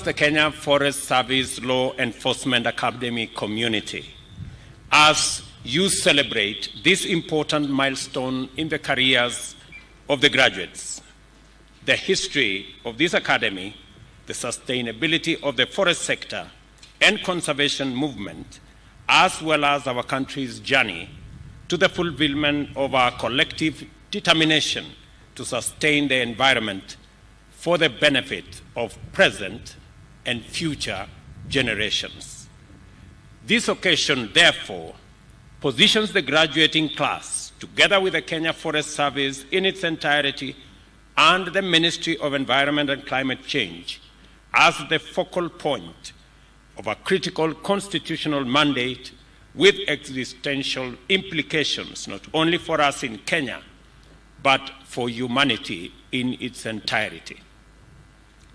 The Kenya Forest Service Law Enforcement Academy community, as you celebrate this important milestone in the careers of the graduates, the history of this academy, the sustainability of the forest sector and conservation movement, as well as our country's journey to the fulfillment of our collective determination to sustain the environment for the benefit of present and future generations. This occasion, therefore, positions the graduating class, together with the Kenya Forest Service in its entirety and the Ministry of Environment and Climate Change, as the focal point of a critical constitutional mandate with existential implications, not only for us in Kenya, but for humanity in its entirety.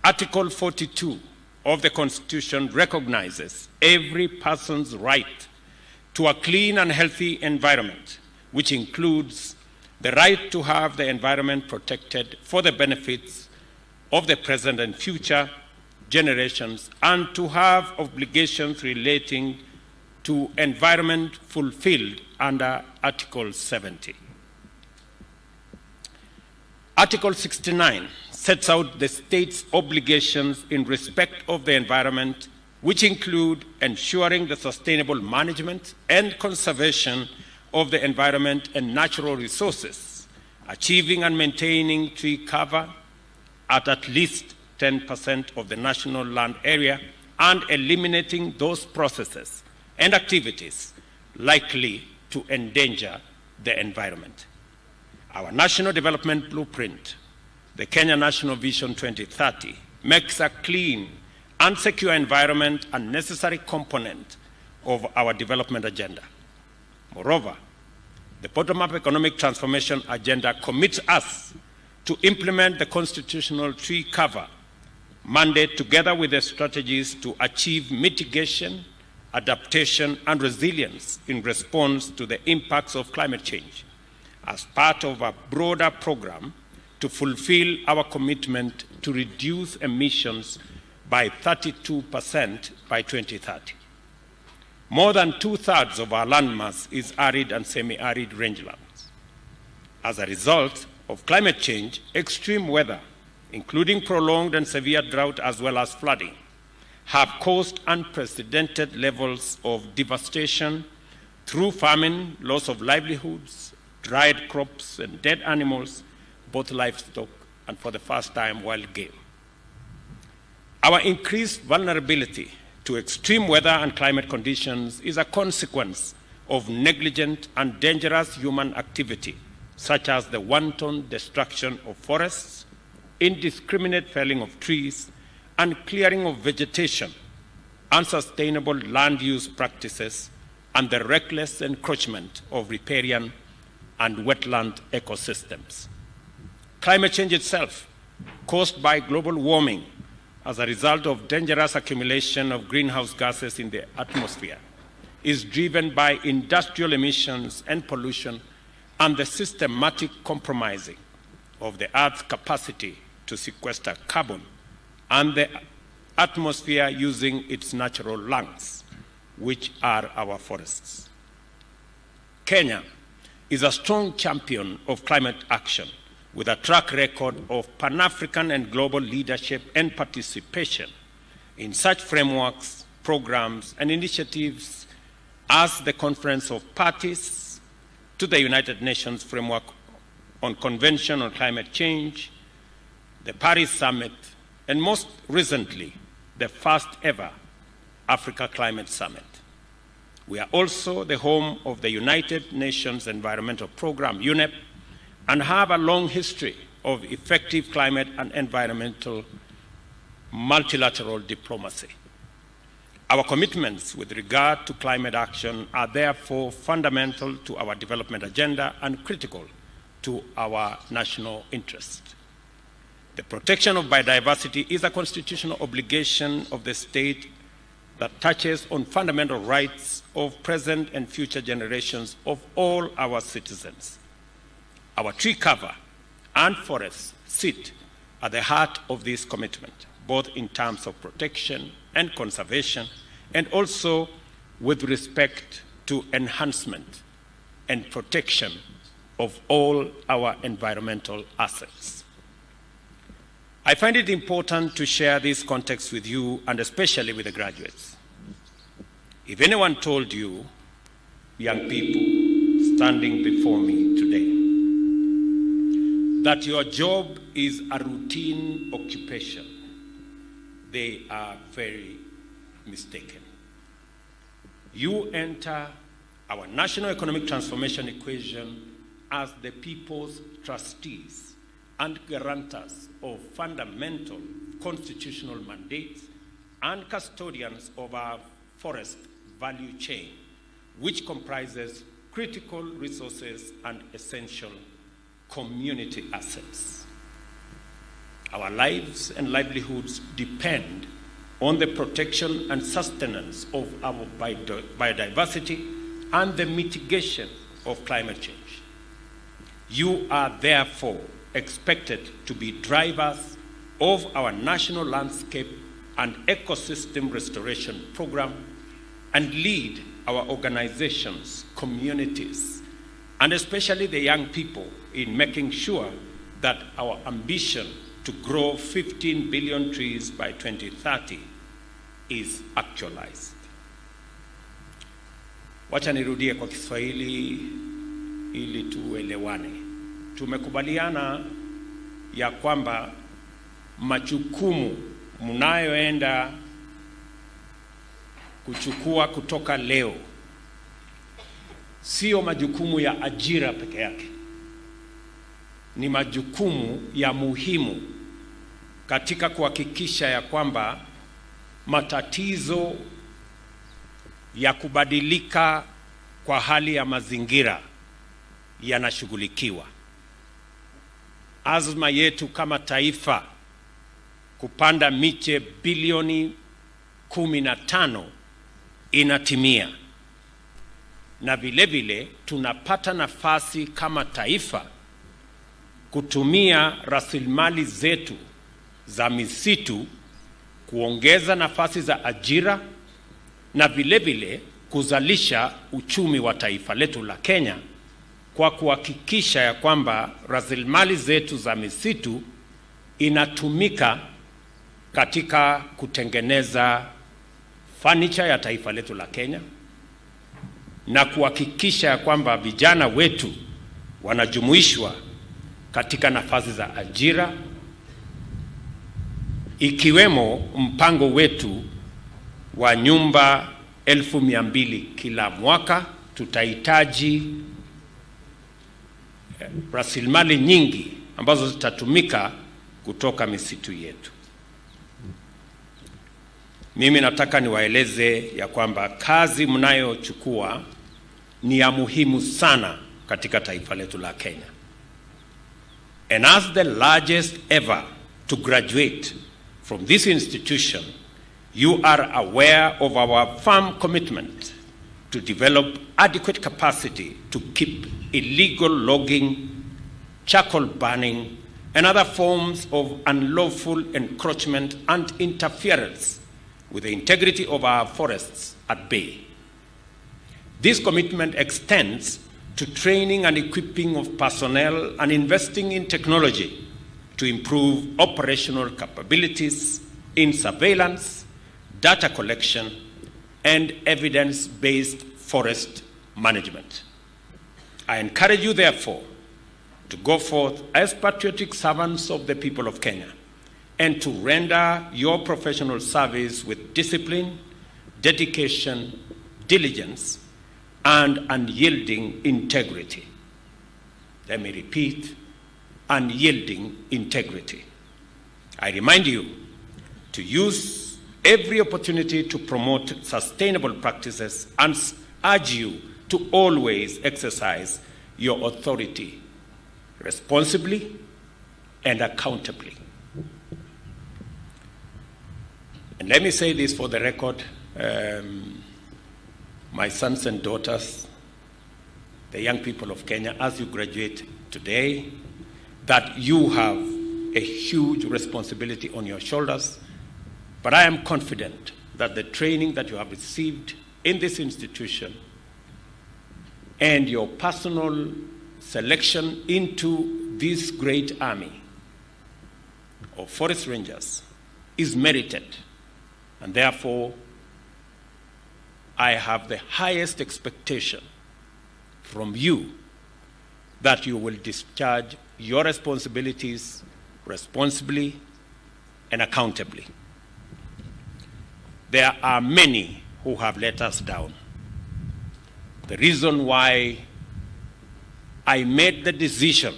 Article 42 of the Constitution recognizes every person's right to a clean and healthy environment, which includes the right to have the environment protected for the benefits of the present and future generations, and to have obligations relating to environment fulfilled under Article 70. Article 69 sets out the state's obligations in respect of the environment, which include ensuring the sustainable management and conservation of the environment and natural resources, achieving and maintaining tree cover at least 10% of the national land area, and eliminating those processes and activities likely to endanger the environment. Our National Development Blueprint, the Kenya National Vision 2030, makes a clean and secure environment a necessary component of our development agenda. Moreover, the bottom-up economic transformation agenda commits us to implement the constitutional tree cover mandate together with the strategies to achieve mitigation, adaptation, and resilience in response to the impacts of climate change as part of a broader program to fulfill our commitment to reduce emissions by 32% by 2030. More than 2/3 of our landmass is arid and semi-arid rangelands. As a result of climate change, extreme weather, including prolonged and severe drought as well as flooding, have caused unprecedented levels of devastation through famine, loss of livelihoods, dried crops, and dead animals, both livestock and, for the first time, wild game. Our increased vulnerability to extreme weather and climate conditions is a consequence of negligent and dangerous human activity, such as the wanton destruction of forests, indiscriminate felling of trees, and clearing of vegetation, unsustainable land use practices, and the reckless encroachment of riparian and wetland ecosystems. Climate change itself, caused by global warming as a result of dangerous accumulation of greenhouse gases in the atmosphere, is driven by industrial emissions and pollution and the systematic compromising of the Earth's capacity to sequester carbon and the atmosphere using its natural lungs, which are our forests. Kenya is a strong champion of climate action with a track record of Pan-African and global leadership and participation in such frameworks, programs, and initiatives as the Conference of Parties to the United Nations Framework on Convention on Climate Change, the Paris Summit, and most recently, the first ever Africa Climate Summit. We are also the home of the United Nations Environmental Programme, UNEP, and have a long history of effective climate and environmental multilateral diplomacy. Our commitments with regard to climate action are therefore fundamental to our development agenda and critical to our national interest. The protection of biodiversity is a constitutional obligation of the state that touches on fundamental rights of present and future generations of all our citizens. Our tree cover and forests sit at the heart of this commitment, both in terms of protection and conservation, and also with respect to enhancement and protection of all our environmental assets. I find it important to share this context with you, and especially with the graduates. If anyone told you, young people standing before me today, that your job is a routine occupation, they are very mistaken. You enter our national economic transformation equation as the people's trustees and guarantors of fundamental constitutional mandates and custodians of our forest value chain, which comprises critical resources and essential community assets. Our lives and livelihoods depend on the protection and sustenance of our biodiversity and the mitigation of climate change. You are therefore expected to be drivers of our national landscape and ecosystem restoration program and lead our organizations, communities, and especially the young people in making sure that our ambition to grow 15 billion trees by 2030 is actualized. Wacha nirudie kwa Kiswahili ili tuelewane. Tumekubaliana ya kwamba majukumu mnayoenda kuchukua kutoka leo sio majukumu ya ajira peke yake. Ni majukumu ya muhimu katika kuhakikisha ya kwamba matatizo ya kubadilika kwa hali ya mazingira yanashughulikiwa. Azma yetu kama taifa kupanda miche bilioni 15 inatimia. Na vile vile tunapata nafasi kama taifa kutumia rasilimali zetu za misitu kuongeza nafasi za ajira na vile vile kuzalisha uchumi wa taifa letu la Kenya kwa kuhakikisha ya kwamba rasilimali zetu za misitu inatumika katika kutengeneza furniture ya taifa letu la Kenya na kuhakikisha ya kwamba vijana wetu wanajumuishwa katika nafasi za ajira, ikiwemo mpango wetu wa nyumba 200,000 kila mwaka. Tutahitaji rasilimali nyingi ambazo zitatumika kutoka misitu yetu. Mimi nataka niwaeleze ya kwamba kazi mnayochukua ni ya muhimu sana katika taifa letu la Kenya. And as the largest ever to graduate from this institution, you are aware of our firm commitment to develop adequate capacity to keep illegal logging, charcoal burning, and other forms of unlawful encroachment and interference with the integrity of our forests at bay. This commitment extends to training and equipping of personnel and investing in technology to improve operational capabilities in surveillance, data collection, and evidence-based forest management. I encourage you, therefore, to go forth as patriotic servants of the people of Kenya and to render your professional service with discipline, dedication, diligence, and unyielding integrity. Let me repeat, unyielding integrity. I remind you to use every opportunity to promote sustainable practices and urge you to always exercise your authority responsibly and accountably. And let me say this for the record, my sons and daughters, the young people of Kenya, as you graduate today, that you have a huge responsibility on your shoulders But I am confident that the training that you have received in this institution and your personal selection into this great army of forest rangers is merited, and therefore I have the highest expectation from you that you will discharge your responsibilities responsibly and accountably. There are many who have let us down. The reason why I made the decision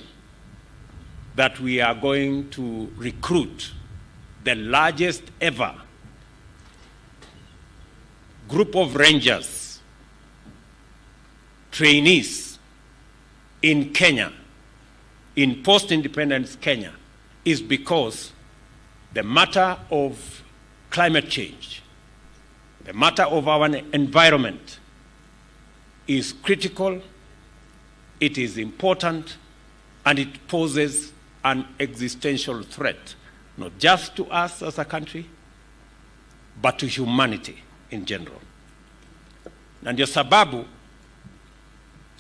that we are going to recruit the largest ever group of rangers, trainees in Kenya, in post-independence Kenya, is because the matter of climate change, the matter of our environment is critical, it is important, and it poses an existential threat, not just to us as a country, but to humanity in general. Na ndio sababu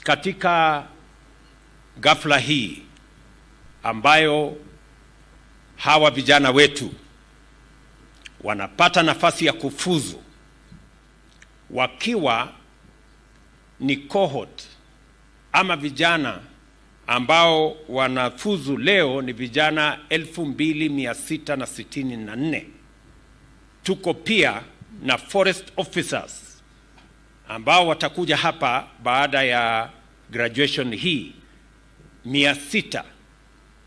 katika ghafla hii ambayo hawa vijana wetu wanapata nafasi ya kufuzu wakiwa ni cohort ama vijana ambao wanafuzu leo ni vijana 2664. Tuko pia na forest officers ambao watakuja hapa baada ya graduation hii 600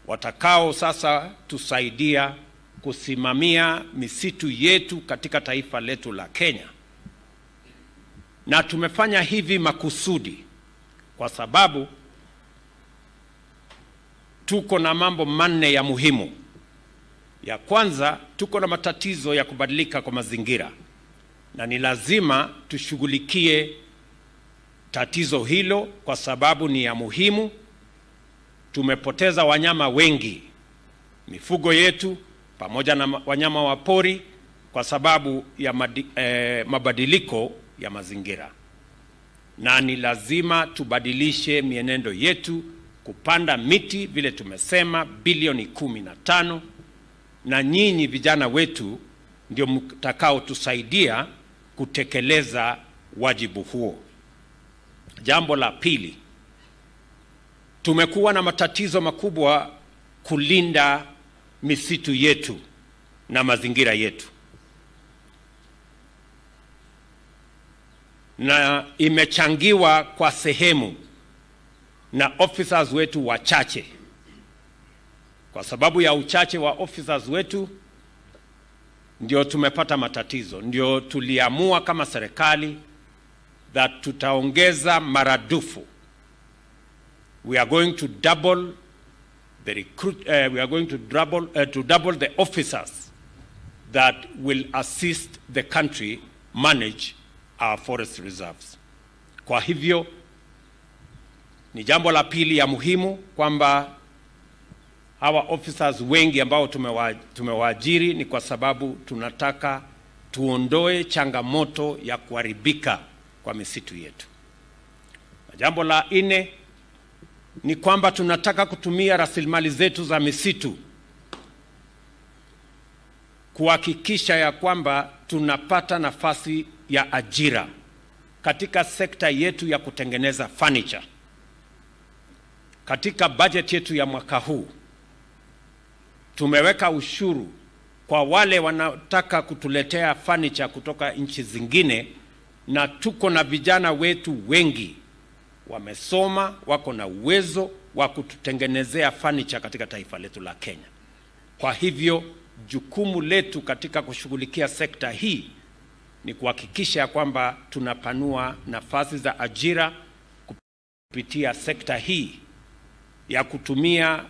watakao sasa tusaidia kusimamia misitu yetu katika taifa letu la Kenya. Na tumefanya hivi makusudi kwa sababu tuko na mambo manne ya muhimu. Ya kwanza, tuko na matatizo ya kubadilika kwa mazingira, na ni lazima tushughulikie tatizo hilo kwa sababu ni ya muhimu. Tumepoteza wanyama wengi, mifugo yetu pamoja na wanyama wa pori kwa sababu ya mabadiliko ya mazingira, na ni lazima tubadilishe mienendo yetu, kupanda miti vile tumesema bilioni 15, na nyinyi vijana wetu ndio mtakao tusaidia kutekeleza wajibu huo. Jambo la pili, tumekuwa na matatizo makubwa kulinda misitu yetu na mazingira yetu, na imechangiwa kwa sehemu na officers wetu wachache. Kwa sababu ya uchache wa officers wetu ndio tumepata matatizo. Ndio tuliamua kama serikali that tutaongeza maradufu. We are going to double the double the officers that will assist the country manage our forest reserves. Kwa hivyo ni jambo la pili ya muhimu kwamba hawa officers wengi ambao tumewaajiri ni kwa sababu tunataka tuondoe changamoto ya kuharibika kwa misitu yetu. Na jambo la nne ni kwamba tunataka kutumia rasilimali zetu za misitu kuhakikisha ya kwamba tunapata nafasi ya ajira katika sekta yetu ya kutengeneza furniture. Katika budget yetu ya mwaka huu tumeweka ushuru kwa wale wanataka kutuletea furniture kutoka nchi zingine, na tuko na vijana wetu wengi wamesoma, wako na uwezo wa kututengenezea furniture katika taifa letu la Kenya. Kwa hivyo jukumu letu katika kushughulikia sekta hii ni kuhakikisha kwamba tunapanua nafasi za ajira kupitia sekta hii ya kutumia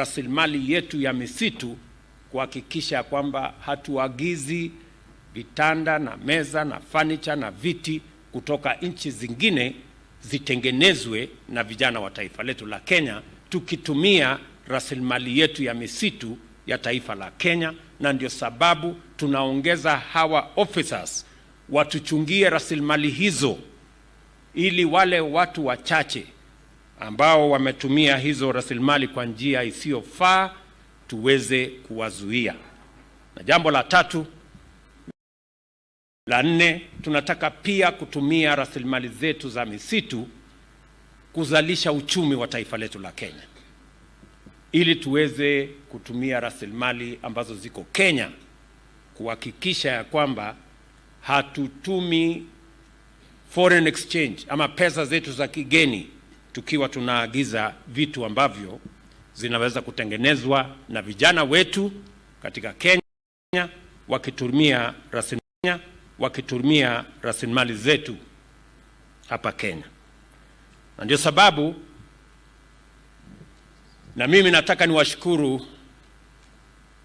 rasilimali yetu ya misitu, kuhakikisha kwamba hatuagizi vitanda na meza na furniture na viti kutoka nchi zingine zitengenezwe na vijana wa taifa letu la Kenya, tukitumia rasilimali yetu ya misitu ya taifa la Kenya na ndio sababu tunaongeza hawa officers watuchungie rasilimali hizo, ili wale watu wachache ambao wametumia hizo rasilimali kwa njia isiyofaa tuweze kuwazuia. Na jambo la tatu, la nne, tunataka pia kutumia rasilimali zetu za misitu kuzalisha uchumi wa taifa letu la Kenya, ili tuweze kutumia rasilimali ambazo ziko Kenya kuhakikisha ya kwamba hatutumi foreign exchange ama pesa zetu za kigeni tukiwa tunaagiza vitu ambavyo zinaweza kutengenezwa na vijana wetu katika Kenya wakitumia rasilimali zetu hapa Kenya. Na ndio sababu na mimi nataka niwashukuru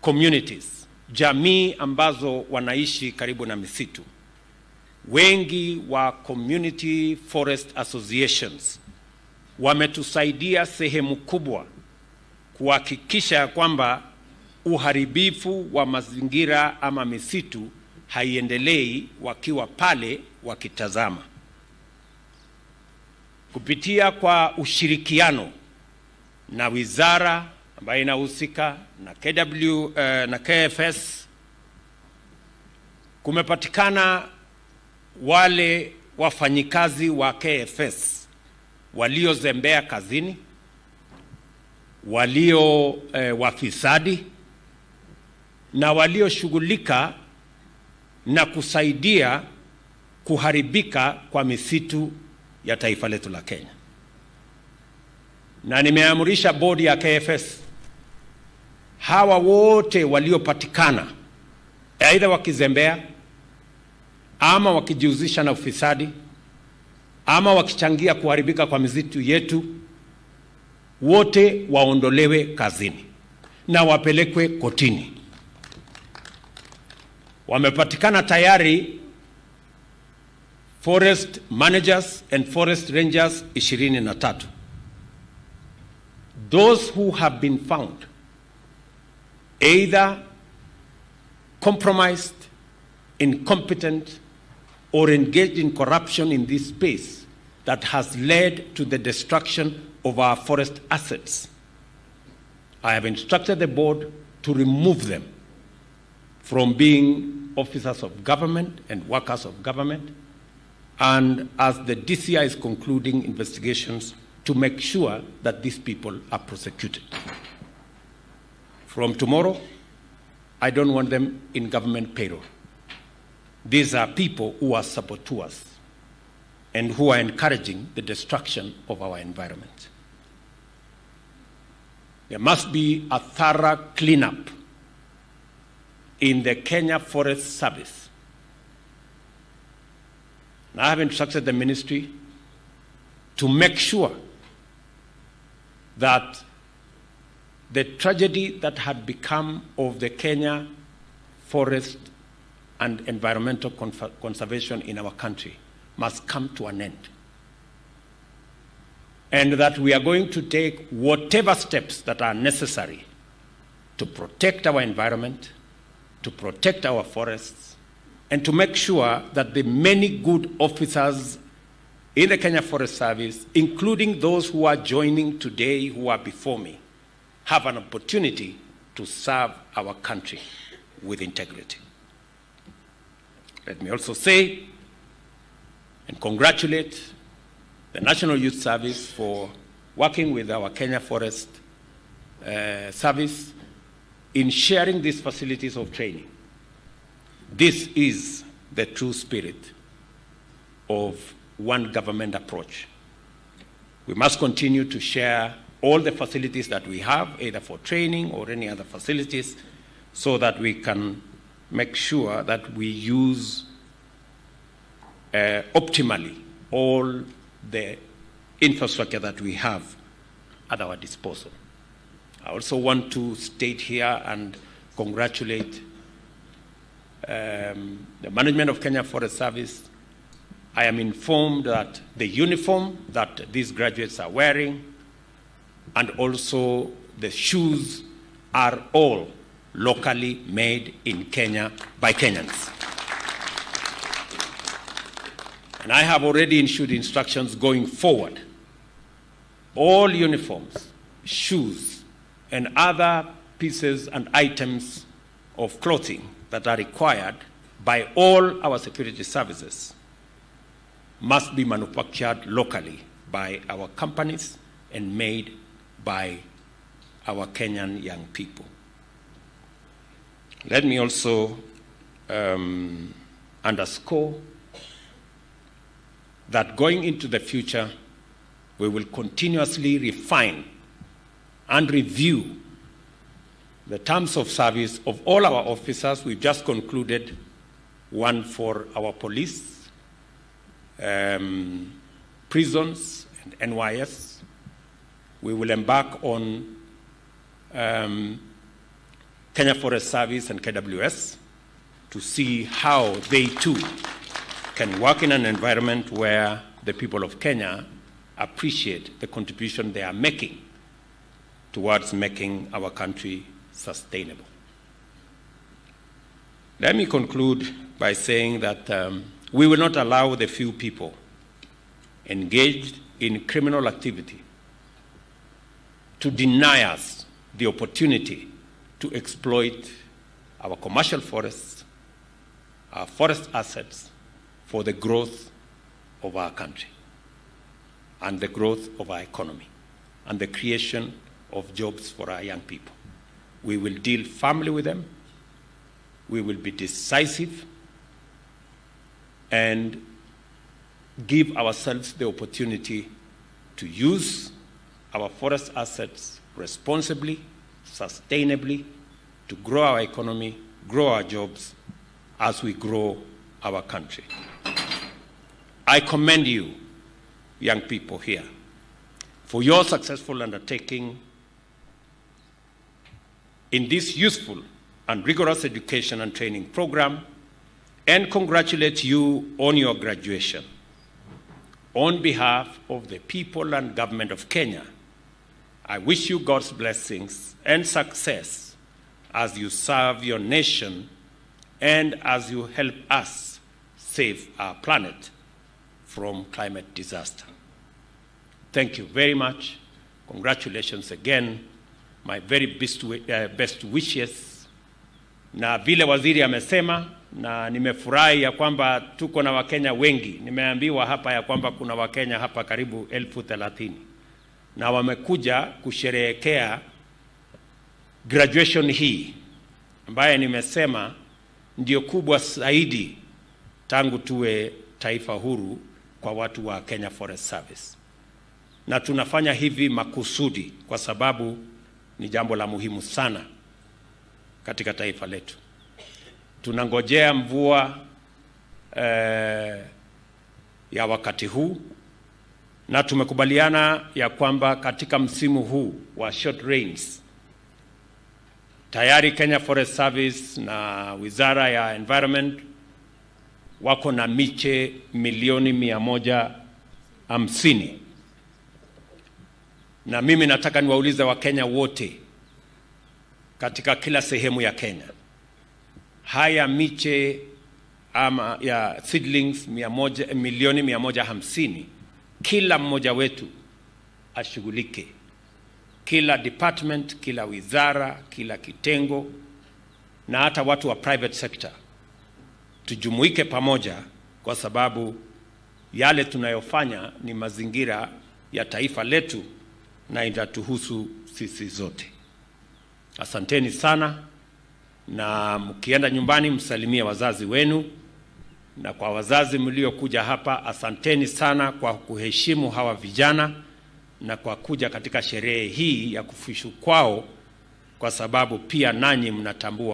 communities, jamii ambazo wanaishi karibu na misitu. Wengi wa community forest associations wametusaidia sehemu kubwa kuhakikisha kwamba uharibifu wa mazingira ama misitu haiendelei wakiwa pale wakitazama. Kupitia kwa ushirikiano na wizara ambayo inahusika na na KFS, kumepatikana wale wafanyikazi wa KFS waliozembea kazini, walio wafisadi na walioshughulika na kusaidia kuharibika kwa misitu ya taifa letu la Kenya. Na nimeamrisha bodi ya KFS, hawa wote waliopatikana aidha wakizembea ama wakijihusisha na ufisadi ama wakichangia kuharibika kwa misitu yetu, wote waondolewe kazini na wapelekwe kotini. Wamepatikana tayari forest managers and forest rangers 23. Those who have been found either compromised, incompetent, or engaged in corruption in this space that has led to the destruction of our forest assets, I have instructed the board to remove them from being officers of government and workers of government, and as the DCI is concluding investigations, to make sure that these people are prosecuted. From tomorrow, I don't want them in government payroll. These are people who are saboteurs and who are encouraging the destruction of our environment. There must be a thorough cleanup in the Kenya Forest Service. And I have instructed the ministry to make sure that the tragedy that had become of the Kenya forest and environmental conservation in our country must come to an end. And that we are going to take whatever steps that are necessary to protect our environment, to protect our forests, and to make sure that the many good officers in the Kenya Forest Service, including those who are joining today, who are before me, have an opportunity to serve our country with integrity. Let me also say and congratulate the National Youth Service for working with our Kenya Forest Service in sharing these facilities of training. This is the true spirit of one government approach. We must continue to share all the facilities that we have, either for training or any other facilities, so that we can make sure that we use optimally all the infrastructure that we have at our disposal. I also want to state here and congratulate the management of Kenya Forest Service. I am informed that the uniform that these graduates are wearing and also the shoes are all locally made in Kenya by Kenyans. And I have already issued instructions going forward. All uniforms, shoes, and other pieces and items of clothing that are required by all our security services must be manufactured locally by our companies and made by our Kenyan young people. Let me also underscore that going into the future, we will continuously refine and review the terms of service of all our officers. We've just concluded one for our police, prisons, and NYS. We will embark on Kenya Forest Service and KWS to see how they too can work in an environment where the people of Kenya appreciate the contribution they are making towards making our country sustainable. Let me conclude by saying that we will not allow the few people engaged in criminal activity to deny us the opportunity to exploit our commercial forests, our forest assets, for the growth of our country and the growth of our economy and the creation of jobs for our young people. We will deal firmly with them. We will be decisive and give ourselves the opportunity to use our forest assets responsibly, sustainably, to grow our economy, grow our jobs as we grow our country. I commend you, young people here, for your successful undertaking in this useful and rigorous education and training program, and congratulate you on your graduation. On behalf of the people and government of Kenya, I wish you God's blessings and success as you serve your nation and as you help us save our planet from climate disaster. Thank you very much. Congratulations again. My very best wishes. Na vile waziri amesema, na nimefurahi ya kwamba tuko na Wakenya wengi. Nimeambiwa hapa ya kwamba kuna Wakenya hapa karibu 30,000 na wamekuja kusherehekea graduation hii ambaye nimesema ndio kubwa zaidi tangu tuwe taifa huru kwa watu wa Kenya Forest Service. Na tunafanya hivi makusudi kwa sababu ni jambo la muhimu sana katika taifa letu. Tunangojea mvua ya wakati huu, na tumekubaliana ya kwamba katika msimu huu wa short rains tayari Kenya Forest Service na Wizara ya Environment wako na miche milioni 150. Na mimi nataka niwaulize Wakenya wote katika kila sehemu ya Kenya, haya miche ama ya seedlings milioni 150, kila mmoja wetu ashughulike, kila department, kila wizara, kila kitengo, na hata watu wa private sector tujumuike pamoja, kwa sababu yale tunayofanya ni mazingira ya taifa letu na inatuhusu sisi zote. Asanteni sana, na mkienda nyumbani msalimie wazazi wenu, na kwa wazazi mliokuja hapa asanteni sana kwa kuheshimu hawa vijana na kwa kuja katika sherehe hii ya kufuzu kwao, kwa sababu pia nanyi mnatambua